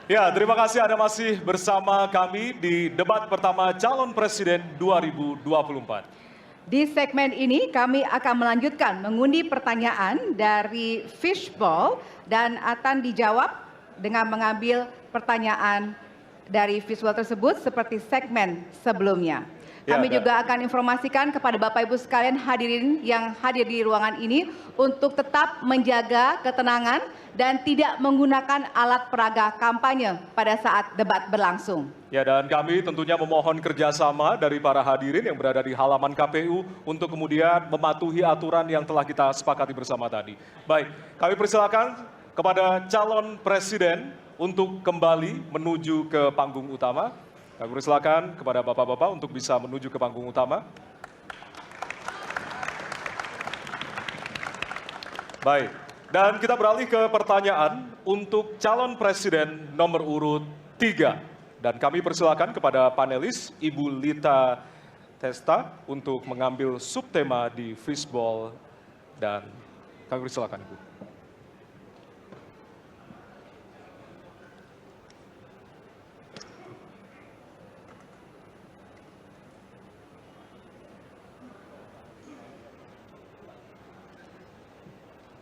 Ya, terima kasih Anda masih bersama kami di debat pertama calon presiden 2024. Di segmen ini kami akan melanjutkan mengundi pertanyaan dari fishball dan akan dijawab dengan mengambil pertanyaan dari fishball tersebut seperti segmen sebelumnya. Kami juga akan informasikan kepada Bapak Ibu sekalian hadirin yang hadir di ruangan ini untuk tetap menjaga ketenangan dan tidak menggunakan alat peraga kampanye pada saat debat berlangsung. Ya, dan kami tentunya memohon kerjasama dari para hadirin yang berada di halaman KPU untuk kemudian mematuhi aturan yang telah kita sepakati bersama tadi. Baik, kami persilakan kepada calon presiden untuk kembali menuju ke panggung utama. Kami persilakan kepada Bapak-Bapak untuk bisa menuju ke panggung utama. Baik, dan kita beralih ke pertanyaan untuk calon presiden nomor urut 3. Dan kami persilakan kepada panelis Ibu Lita Testa untuk mengambil subtema di fishball dan kami persilakan Ibu.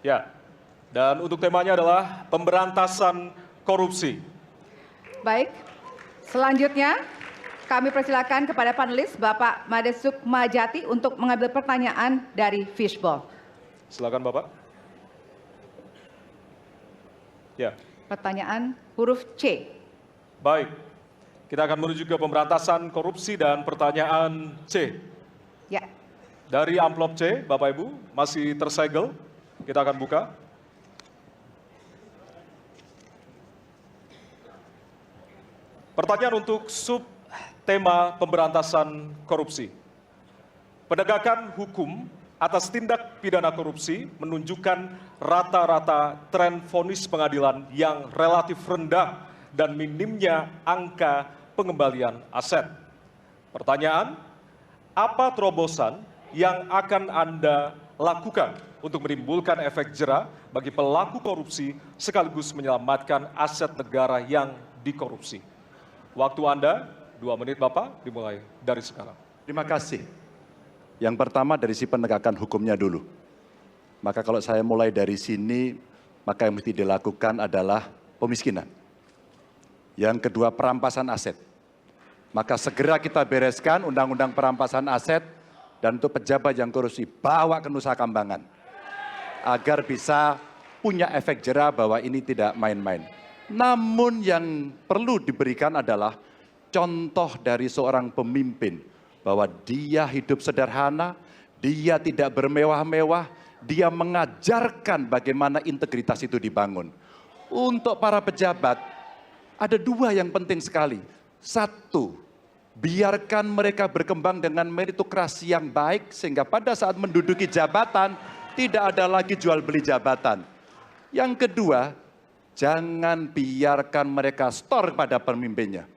Ya, dan untuk temanya adalah pemberantasan korupsi. Baik, selanjutnya kami persilakan kepada panelis Bapak Made Sukmajati untuk mengambil pertanyaan dari fishball. Silakan Bapak. Ya. Pertanyaan huruf C. Baik, kita akan menuju ke pemberantasan korupsi dan pertanyaan C. Ya. Dari amplop C, Bapak Ibu, masih tersegel. Kita akan buka. Pertanyaan untuk subtema pemberantasan korupsi. Penegakan hukum atas tindak pidana korupsi menunjukkan rata-rata tren vonis pengadilan yang relatif rendah dan minimnya angka pengembalian aset. Pertanyaan, apa terobosan yang akan Anda lakukan untuk menimbulkan efek jera bagi pelaku korupsi sekaligus menyelamatkan aset negara yang dikorupsi? Waktu Anda 2 menit Bapak, dimulai dari sekarang. Terima kasih. Yang pertama dari si penegakan hukumnya dulu. Maka kalau saya mulai dari sini, maka yang mesti dilakukan adalah pemiskinan. Yang kedua perampasan aset. Maka segera kita bereskan undang-undang perampasan aset dan untuk pejabat yang korupsi bawa ke Nusa Kambangan. Agar bisa punya efek jera bahwa ini tidak main-main. Namun yang perlu diberikan adalah contoh dari seorang pemimpin. Bahwa dia hidup sederhana, dia tidak bermewah-mewah, dia mengajarkan bagaimana integritas itu dibangun. Untuk para pejabat, ada 2 yang penting sekali. 1, biarkan mereka berkembang dengan meritokrasi yang baik, sehingga pada saat menduduki jabatan, tidak ada lagi jual beli jabatan. Yang kedua, jangan biarkan mereka store pada pemimpinnya.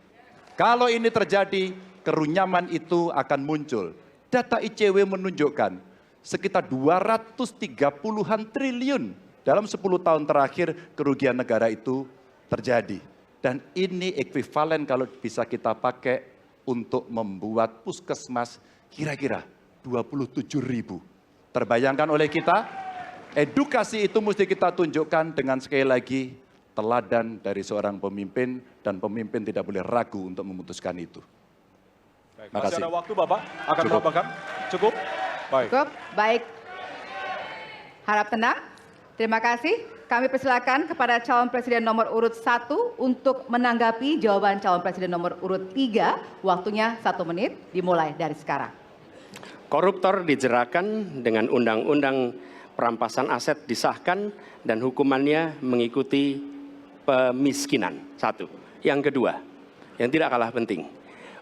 Kalau ini terjadi, kerunyaman itu akan muncul. Data ICW menunjukkan sekitar 230-an triliun dalam 10 tahun terakhir kerugian negara itu terjadi. Dan ini ekuivalen kalau bisa kita pakai untuk membuat puskesmas kira-kira 27.000. Terbayangkan oleh kita, edukasi itu mesti kita tunjukkan dengan sekali lagi teladan dari seorang pemimpin dan pemimpin tidak boleh ragu untuk memutuskan itu. Baik, masih ada waktu Bapak akan menambahkan? Cukup? Baik. Cukup, baik. Harap tenang. Terima kasih. Kami persilakan kepada calon presiden nomor urut 1 untuk menanggapi jawaban calon presiden nomor urut 3. Waktunya 1 menit, dimulai dari sekarang. Koruptor dijeratkan dengan undang-undang perampasan aset disahkan dan hukumannya mengikuti pemiskinan. 1. Yang kedua, yang tidak kalah penting,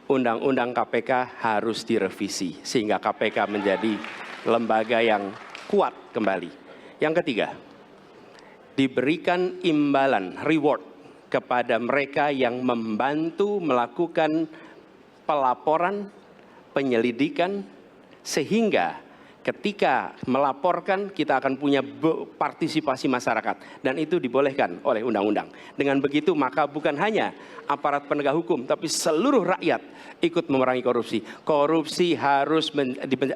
undang-undang KPK harus direvisi sehingga KPK menjadi lembaga yang kuat kembali. Yang ketiga, diberikan imbalan, reward kepada mereka yang membantu melakukan pelaporan, penyelidikan, sehingga ketika melaporkan kita akan punya partisipasi masyarakat, dan itu dibolehkan oleh undang-undang. Dengan begitu maka bukan hanya aparat penegak hukum tapi seluruh rakyat ikut memerangi korupsi. Korupsi harus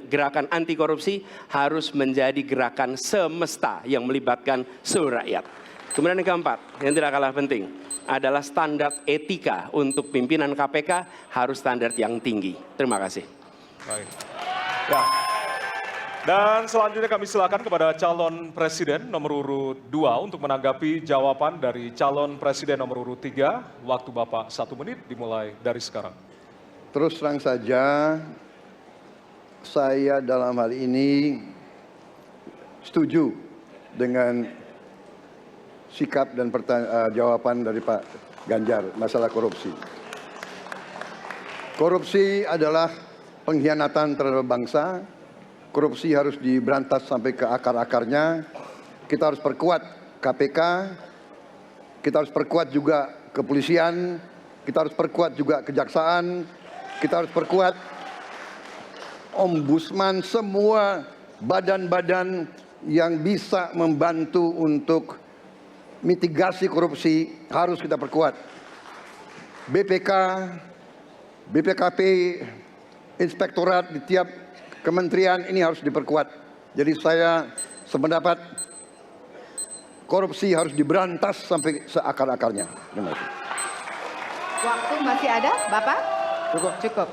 gerakan anti korupsi harus menjadi gerakan semesta yang melibatkan seluruh rakyat. Kemudian yang keempat, yang tidak kalah penting adalah standar etika untuk pimpinan KPK harus standar yang tinggi. Terima kasih. Baik. Ya. Dan selanjutnya kami silakan kepada calon presiden nomor urut 2 untuk menanggapi jawaban dari calon presiden nomor urut 3. Waktu Bapak 1 menit dimulai dari sekarang. Terus terang saja, saya dalam hal ini setuju dengan sikap dan jawaban dari Pak Ganjar masalah korupsi. Korupsi adalah pengkhianatan terhadap bangsa. Korupsi harus diberantas sampai ke akar-akarnya. Kita harus perkuat KPK, kita harus perkuat juga kepolisian, kita harus perkuat juga kejaksaan, kita harus perkuat ombudsman, semua badan-badan yang bisa membantu untuk mitigasi korupsi harus kita perkuat. BPK, BPKP, inspektorat di tiap kementerian ini harus diperkuat. Jadi saya sependapat korupsi harus diberantas sampai seakar-akarnya. Waktu masih ada, Bapak? Cukup. Cukup.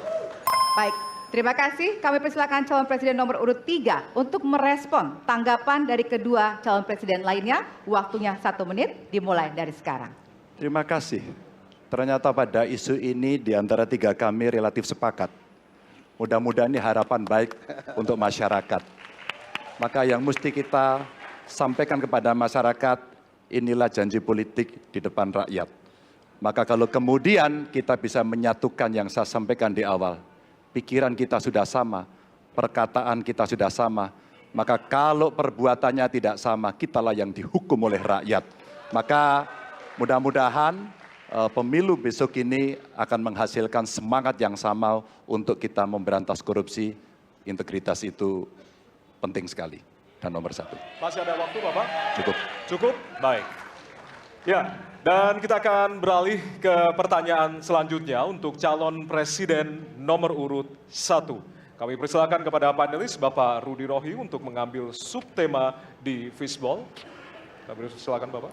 Baik, terima kasih. Kami persilakan calon presiden nomor urut 3 untuk merespon tanggapan dari kedua calon presiden lainnya. Waktunya 1 menit, dimulai dari sekarang. Terima kasih. Ternyata pada isu ini di antara 3 kami relatif sepakat. Mudah-mudahan ini harapan baik untuk masyarakat. Maka yang mesti kita sampaikan kepada masyarakat, inilah janji politik di depan rakyat. Maka kalau kemudian kita bisa menyatukan yang saya sampaikan di awal, pikiran kita sudah sama, perkataan kita sudah sama, maka kalau perbuatannya tidak sama, kitalah yang dihukum oleh rakyat. Maka mudah-mudahan pemilu besok ini akan menghasilkan semangat yang sama untuk kita memberantas korupsi. Integritas itu penting sekali dan nomor 1. Masih ada waktu, Bapak? Cukup. Cukup? Baik. Ya, dan kita akan beralih ke pertanyaan selanjutnya untuk calon presiden nomor urut 1. Kami persilakan kepada panelis Bapak Rudy Rohi untuk mengambil subtema di fishball. Kami persilakan Bapak.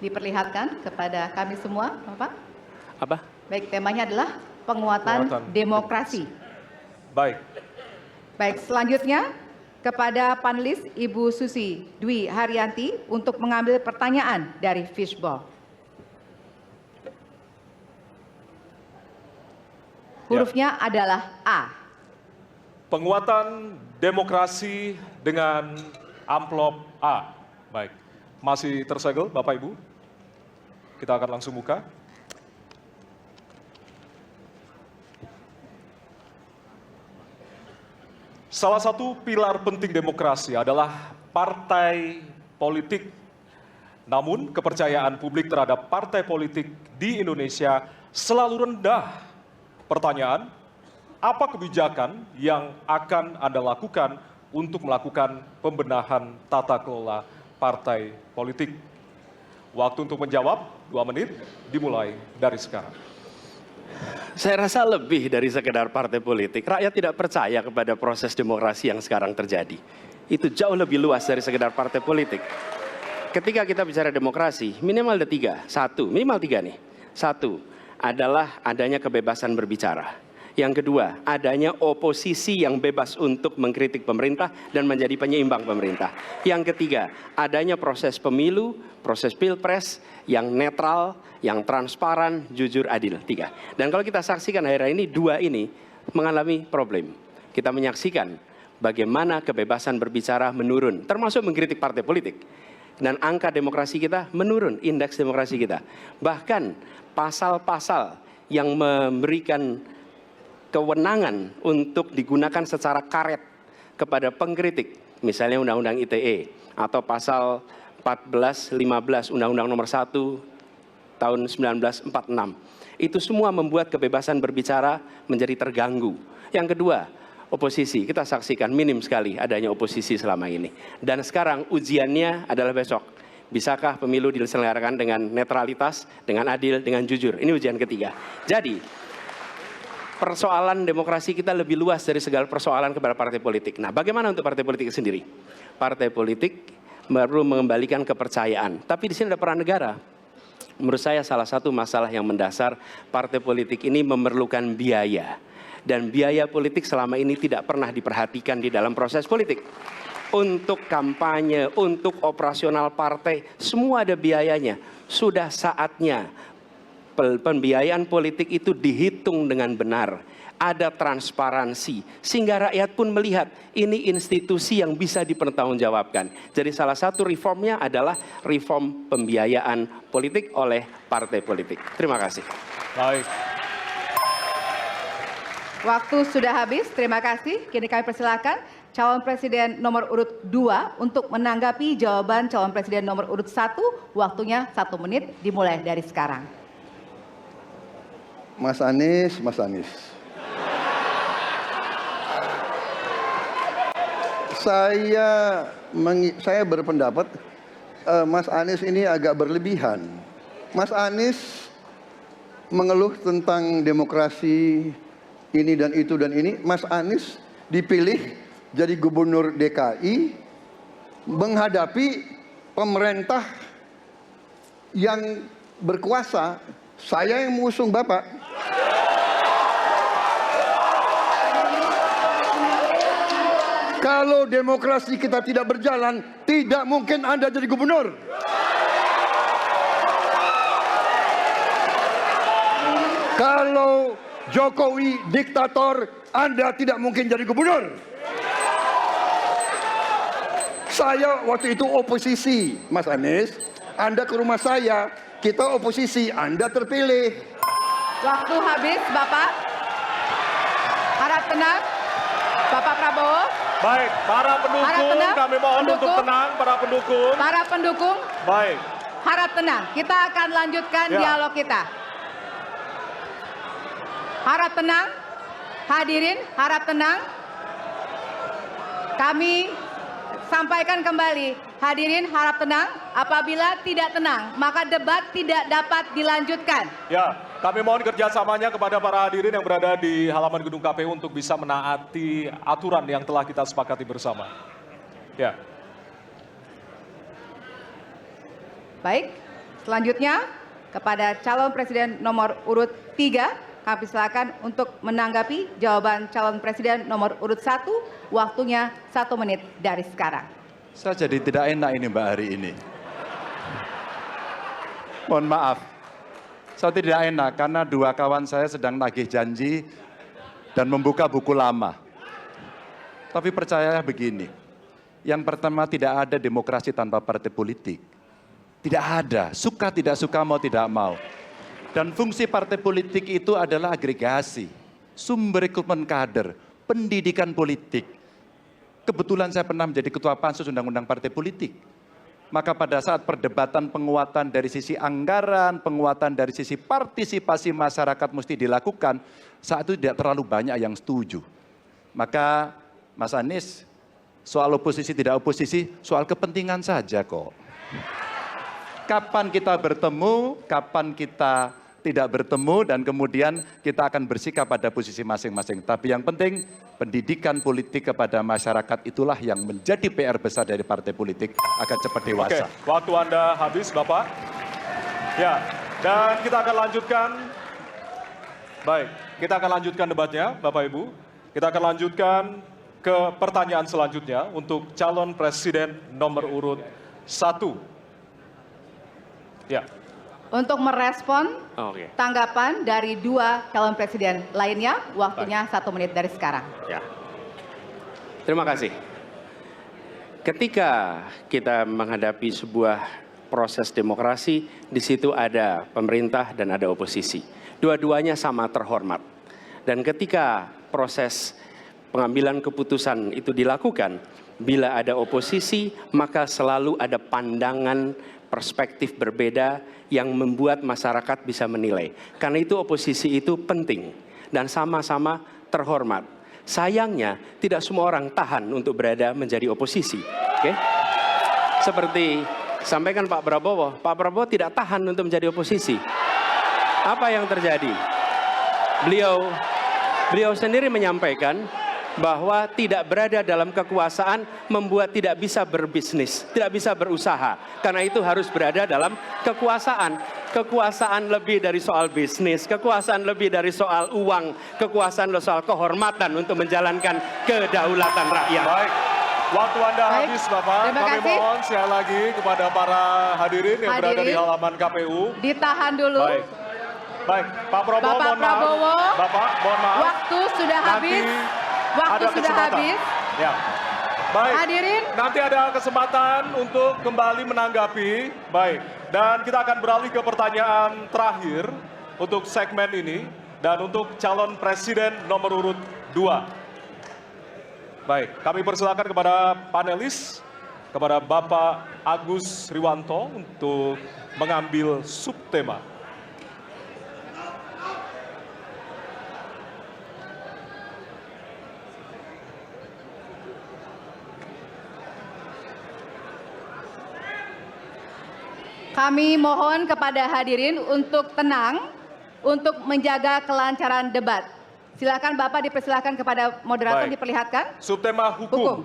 Diperlihatkan kepada kami semua, Bapak. Apa? Baik, temanya adalah penguatan demokrasi. Baik. Baik, selanjutnya kepada panelis Ibu Susi Dwi Haryanti untuk mengambil pertanyaan dari fishball. Hurufnya adalah A. Penguatan demokrasi dengan amplop A. Baik. Masih tersegel Bapak Ibu? Kita akan langsung buka. Salah satu pilar penting demokrasi adalah partai politik. Namun kepercayaan publik terhadap partai politik di Indonesia selalu rendah. Pertanyaan, apa kebijakan yang akan Anda lakukan untuk melakukan pembenahan tata kelola partai politik? Waktu untuk menjawab 2 menit dimulai dari sekarang. Saya rasa lebih dari sekedar partai politik. Rakyat tidak percaya kepada proses demokrasi yang sekarang terjadi. Itu jauh lebih luas dari sekedar partai politik. Ketika kita bicara demokrasi, minimal ada 3. Minimal 3 nih. 1 adalah adanya kebebasan berbicara. Yang kedua, adanya oposisi yang bebas untuk mengkritik pemerintah dan menjadi penyeimbang pemerintah. Yang ketiga, adanya proses pemilu, proses pilpres yang netral, yang transparan, jujur, adil. 3. Dan kalau kita saksikan akhir-akhir ini, 2 ini mengalami problem. Kita menyaksikan bagaimana kebebasan berbicara menurun, termasuk mengkritik partai politik. Dan angka demokrasi kita menurun, indeks demokrasi kita. Bahkan pasal-pasal yang memberikan kewenangan untuk digunakan secara karet kepada pengkritik, misalnya Undang-Undang ITE atau pasal 14, 15 Undang-Undang nomor 1 tahun 1946. Itu semua membuat kebebasan berbicara menjadi terganggu. Yang kedua, oposisi. Kita saksikan minim sekali adanya oposisi selama ini. Dan sekarang ujiannya adalah besok. Bisakah pemilu diselenggarakan dengan netralitas, dengan adil, dengan jujur? Ini ujian ketiga. Jadi, persoalan demokrasi kita lebih luas dari segala persoalan kepada partai politik. Nah, bagaimana untuk partai politik sendiri? Partai politik baru mengembalikan kepercayaan. Tapi di sini ada peran negara. Menurut saya salah satu masalah yang mendasar partai politik ini memerlukan biaya. Dan biaya politik selama ini tidak pernah diperhatikan di dalam proses politik. Untuk kampanye, untuk operasional partai, semua ada biayanya. Sudah saatnya pembiayaan politik itu dihitung dengan benar. Ada transparansi, sehingga rakyat pun melihat ini institusi yang bisa dipertanggungjawabkan. Jadi salah satu reformnya adalah reform pembiayaan politik oleh partai politik. Terima kasih. Baik. Waktu sudah habis, terima kasih. Kini kami persilakan calon presiden nomor urut 2 untuk menanggapi jawaban calon presiden nomor urut 1. Waktunya 1 menit, dimulai dari sekarang. Mas Anies, Mas Anies. Saya berpendapat Mas Anies ini agak berlebihan. Mas Anies mengeluh tentang demokrasi ini dan itu dan ini. Mas Anies dipilih jadi gubernur DKI menghadapi pemerintah yang berkuasa. Saya yang mengusung Bapak. Kalau demokrasi kita tidak berjalan, tidak mungkin Anda jadi gubernur. Kalau Jokowi diktator, Anda tidak mungkin jadi gubernur. Saya waktu itu oposisi, Mas Anies. Anda ke rumah saya, kita oposisi, Anda terpilih. Waktu habis, Bapak. Harap tenang, Bapak Prabowo. Baik, para pendukung, kami mohon untuk tenang, para pendukung. Para pendukung, Baik. harap tenang. Kita akan lanjutkan Ya. dialog kita. Harap tenang, hadirin, harap tenang. Kami sampaikan kembali, hadirin harap tenang. Apabila tidak tenang, maka debat tidak dapat dilanjutkan. Ya, kami mohon kerjasamanya kepada para hadirin yang berada di halaman gedung KPU untuk bisa menaati aturan yang telah kita sepakati bersama. Ya. Baik, selanjutnya kepada calon presiden nomor urut 3, kami silakan untuk menanggapi jawaban calon presiden nomor urut 1. Waktunya 1 menit dari sekarang. Saya jadi tidak enak ini Mbak hari ini. Mohon maaf. Saya tidak enak karena dua kawan saya sedang nagih janji dan membuka buku lama. Tapi percaya begini, yang pertama tidak ada demokrasi tanpa partai politik. Tidak ada, suka tidak suka, mau tidak mau. Dan fungsi partai politik itu adalah agregasi, sumber rekrutmen kader, pendidikan politik. Kebetulan saya pernah menjadi ketua pansus undang-undang partai politik. Maka pada saat perdebatan penguatan dari sisi anggaran, penguatan dari sisi partisipasi masyarakat mesti dilakukan, saat itu tidak terlalu banyak yang setuju. Maka Mas Anies, soal oposisi tidak oposisi, soal kepentingan saja kok. Kapan kita bertemu, kapan kita tidak bertemu, dan kemudian kita akan bersikap pada posisi masing-masing. Tapi yang penting, pendidikan politik kepada masyarakat itulah yang menjadi PR besar dari partai politik agar cepat dewasa. Oke, waktu Anda habis, Bapak. Ya, dan kita akan lanjutkan. Baik, kita akan lanjutkan debatnya, Bapak Ibu. Kita akan lanjutkan ke pertanyaan selanjutnya untuk calon presiden nomor urut 1. Ya. Untuk merespon tanggapan dari 2 calon presiden lainnya, waktunya 1 menit dari sekarang. Ya. Terima kasih. Ketika kita menghadapi sebuah proses demokrasi, di situ ada pemerintah dan ada oposisi. Dua-duanya sama terhormat. Dan ketika proses pengambilan keputusan itu dilakukan, bila ada oposisi, maka selalu ada pandangan perspektif berbeda yang membuat masyarakat bisa menilai. Karena itu oposisi itu penting dan sama-sama terhormat. Sayangnya tidak semua orang tahan untuk berada menjadi oposisi. Oke? Seperti sampaikan Pak Prabowo tidak tahan untuk menjadi oposisi. Apa yang terjadi? Beliau sendiri menyampaikan bahwa tidak berada dalam kekuasaan membuat tidak bisa berbisnis, tidak bisa berusaha. Karena itu harus berada dalam kekuasaan. Kekuasaan lebih dari soal bisnis, kekuasaan lebih dari soal uang, kekuasaan soal kehormatan untuk menjalankan kedaulatan rakyat. Baik, waktu Anda Baik, habis Bapak. terima Kami kasih. mohon sekali lagi kepada para hadirin yang berada di Hadirin. halaman KPU. Ditahan dulu. Baik, Pak Prabowo, Bapak mohon maaf. Prabowo, Bapak, mohon maaf. Waktu sudah Nanti habis. Waktu ada sudah kesempatan. habis. Ya. Baik. Hadirin. Nanti ada kesempatan untuk kembali menanggapi. Baik. Dan kita akan beralih ke pertanyaan terakhir untuk segmen ini dan untuk calon presiden nomor urut 2. Baik, kami persilakan kepada panelis, kepada Bapak Agus Riwanto untuk mengambil subtema. Kami mohon kepada hadirin untuk tenang, untuk menjaga kelancaran debat. Silakan Bapak dipersilakan kepada moderator Baik. diperlihatkan. Subtema hukum.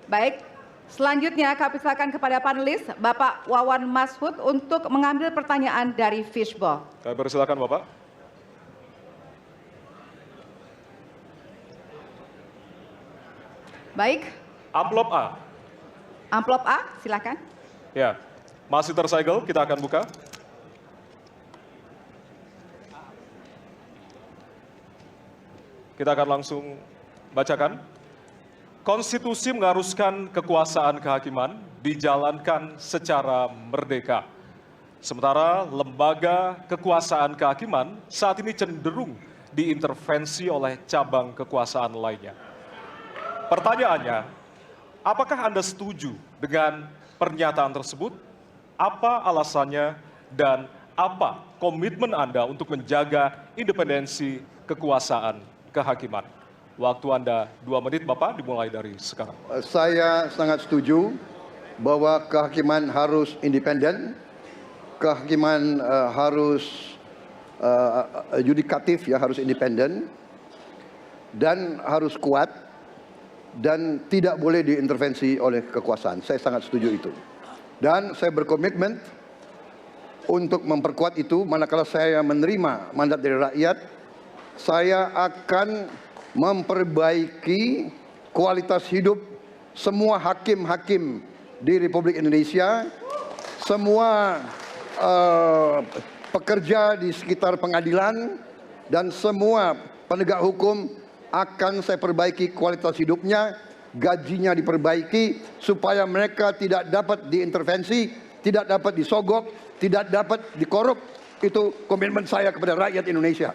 Baik. Selanjutnya kami silakan kepada panelis Bapak Wawan Mashud untuk mengambil pertanyaan dari Fishball. Kami persilakan Bapak. Baik. Amplop A. Amplop A, silakan. Ya, masih tersegel, kita akan buka. Kita akan langsung bacakan. Konstitusi mengharuskan kekuasaan kehakiman dijalankan secara merdeka. Sementara lembaga kekuasaan kehakiman saat ini cenderung diintervensi oleh cabang kekuasaan lainnya. Pertanyaannya, apakah Anda setuju dengan pernyataan tersebut? Apa alasannya dan apa komitmen Anda untuk menjaga independensi kekuasaan kehakiman? Waktu Anda 2 menit Bapak, dimulai dari sekarang. Saya sangat setuju bahwa kehakiman harus independen, kehakiman harus yudikatif, ya, harus independen, dan harus kuat, dan tidak boleh diintervensi oleh kekuasaan. Saya sangat setuju itu. Dan saya berkomitmen untuk memperkuat itu. Manakala saya menerima mandat dari rakyat, saya akan memperbaiki kualitas hidup semua hakim-hakim di Republik Indonesia, semua pekerja di sekitar pengadilan, dan semua penegak hukum akan saya perbaiki kualitas hidupnya, gajinya diperbaiki, supaya mereka tidak dapat diintervensi, tidak dapat disogok, tidak dapat dikorup. Itu komitmen saya kepada rakyat Indonesia.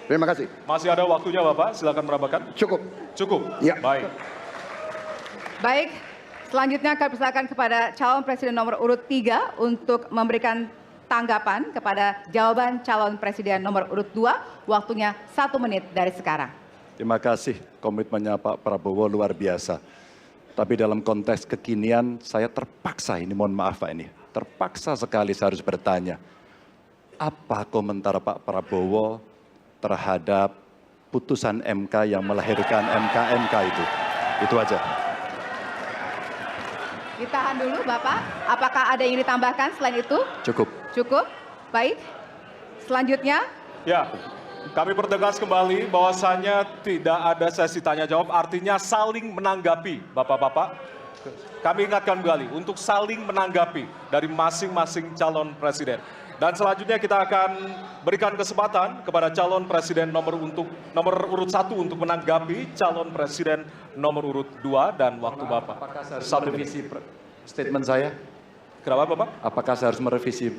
Terima kasih. Masih ada waktunya Bapak, silakan merabakan. Cukup. Cukup? Ya. Baik. Baik, selanjutnya kami persilakan kepada calon presiden nomor urut 3 untuk memberikan tanggapan kepada jawaban calon presiden nomor urut 2. Waktunya 1 menit dari sekarang. Terima kasih, komitmennya Pak Prabowo luar biasa. Tapi dalam konteks kekinian, saya terpaksa, ini mohon maaf Pak ini, terpaksa sekali saya harus bertanya. Apa komentar Pak Prabowo terhadap putusan MK yang melahirkan MK itu? Itu aja. Ditahan dulu Bapak, apakah ada yang ditambahkan selain itu? Cukup. Cukup? Baik. Selanjutnya, Ya, kami pertegas kembali bahwasannya tidak ada sesi tanya jawab, artinya saling menanggapi, Bapak-Bapak. Kami ingatkan kembali untuk saling menanggapi dari masing-masing calon presiden. Dan selanjutnya kita akan berikan kesempatan kepada calon presiden nomor urut 1 untuk menanggapi calon presiden nomor urut 2 dan waktu Bapak. Apakah saya harus 1 menit. merevisi statement saya? Kenapa Bapak? Apakah saya harus merevisi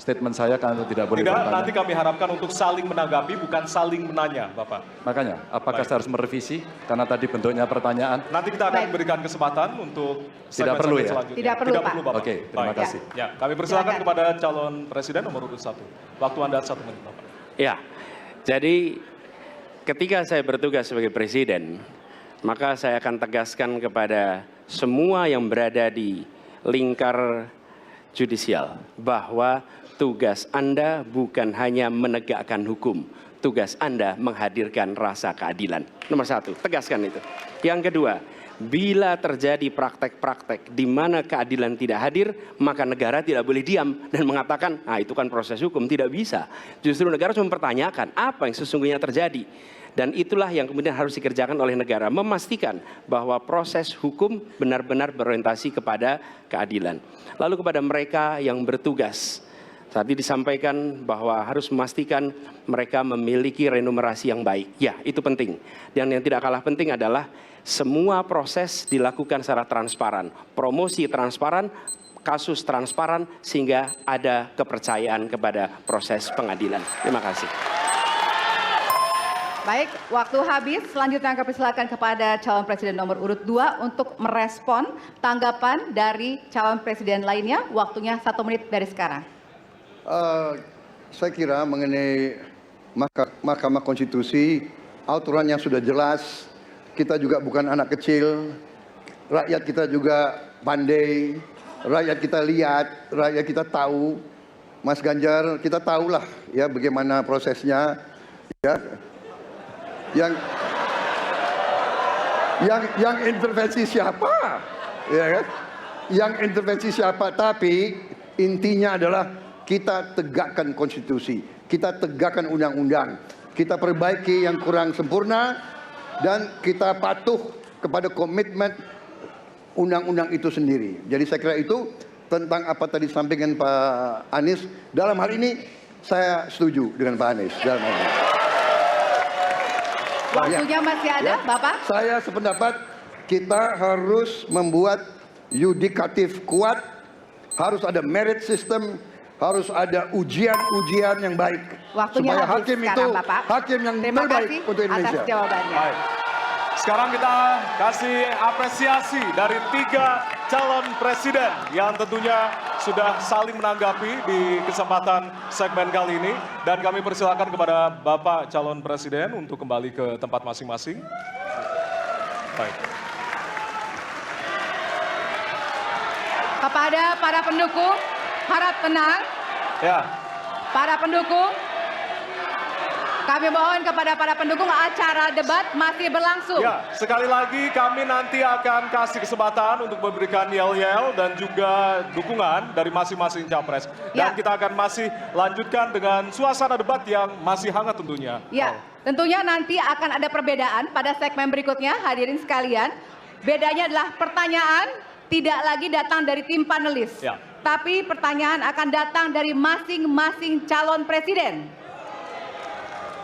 statement saya karena tidak boleh Tidak, bertanya. nanti kami harapkan untuk saling menanggapi, bukan saling menanya, Bapak. Makanya, apakah Baik. saya harus merevisi? Karena tadi bentuknya pertanyaan. Nanti kita akan Baik. berikan kesempatan untuk Tidak perlu ya? selanjutnya. Tidak perlu, Pak. Bapak. Oke, terima Baik. kasih. Ya, kami persilakan Silakan. kepada calon presiden nomor urut 1. Waktu Anda 1 menit, Bapak. Ya, jadi ketika saya bertugas sebagai presiden, maka saya akan tegaskan kepada semua yang berada di lingkar judisial bahwa tugas Anda bukan hanya menegakkan hukum, tugas Anda menghadirkan rasa keadilan. Nomor 1, tegaskan itu. Yang kedua, bila terjadi praktek-praktek di mana keadilan tidak hadir, maka negara tidak boleh diam dan mengatakan, ah itu kan proses hukum, tidak bisa. Justru negara harus mempertanyakan apa yang sesungguhnya terjadi. Dan itulah yang kemudian harus dikerjakan oleh negara, memastikan bahwa proses hukum benar-benar berorientasi kepada keadilan. Lalu kepada mereka yang bertugas, tadi disampaikan bahwa harus memastikan mereka memiliki remunerasi yang baik. Ya, itu penting. Dan yang tidak kalah penting adalah semua proses dilakukan secara transparan. Promosi transparan, kasus transparan, sehingga ada kepercayaan kepada proses pengadilan. Terima kasih. Baik, waktu habis. Selanjutnya kami persilakan kepada calon presiden nomor urut 2 untuk merespon tanggapan dari calon presiden lainnya. Waktunya 1 menit dari sekarang. Saya kira mengenai Mahkamah Konstitusi, aturannya sudah jelas. Kita juga bukan anak kecil. Rakyat kita juga pandai. Rakyat kita lihat, rakyat kita tahu. Mas Ganjar, kita tahulah ya bagaimana prosesnya. Ya. Yang intervensi siapa? Ya kan? Yang intervensi siapa? Tapi intinya adalah kita tegakkan konstitusi, kita tegakkan undang-undang, kita perbaiki yang kurang sempurna, dan kita patuh kepada komitmen undang-undang itu sendiri. Jadi saya kira itu tentang apa tadi disampaikan Pak Anies. Dalam hal ini saya setuju dengan Pak Anies. Dalam hal ini. Waktunya masih ada, Ya. Bapak? Saya sependapat kita harus membuat yudikatif kuat, harus ada merit system, harus ada ujian-ujian yang baik. Waktunya supaya habis hakim sekarang, itu Bapak. hakim yang Terima terbaik kasih untuk Indonesia. atas jawabannya. Baik. Sekarang kita kasih apresiasi dari 3 calon presiden yang tentunya sudah saling menanggapi di kesempatan segmen kali ini. Dan kami persilakan kepada Bapak calon presiden untuk kembali ke tempat masing-masing. Baik. Kepada para pendukung, harap tenang. Ya, Para pendukung, kami mohon kepada para pendukung, acara debat masih berlangsung. ya, sekali lagi kami nanti akan kasih kesempatan untuk memberikan yel-yel dan juga dukungan dari masing-masing capres. Dan Ya. kita akan masih lanjutkan dengan suasana debat yang masih hangat tentunya. Ya, tentunya nanti akan ada perbedaan pada segmen berikutnya, hadirin sekalian. Bedanya adalah pertanyaan tidak lagi datang dari tim panelis, Ya. tapi pertanyaan akan datang dari masing-masing calon presiden.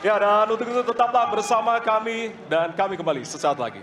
Ya, dan untuk itu tetaplah bersama kami dan kami kembali sesaat lagi.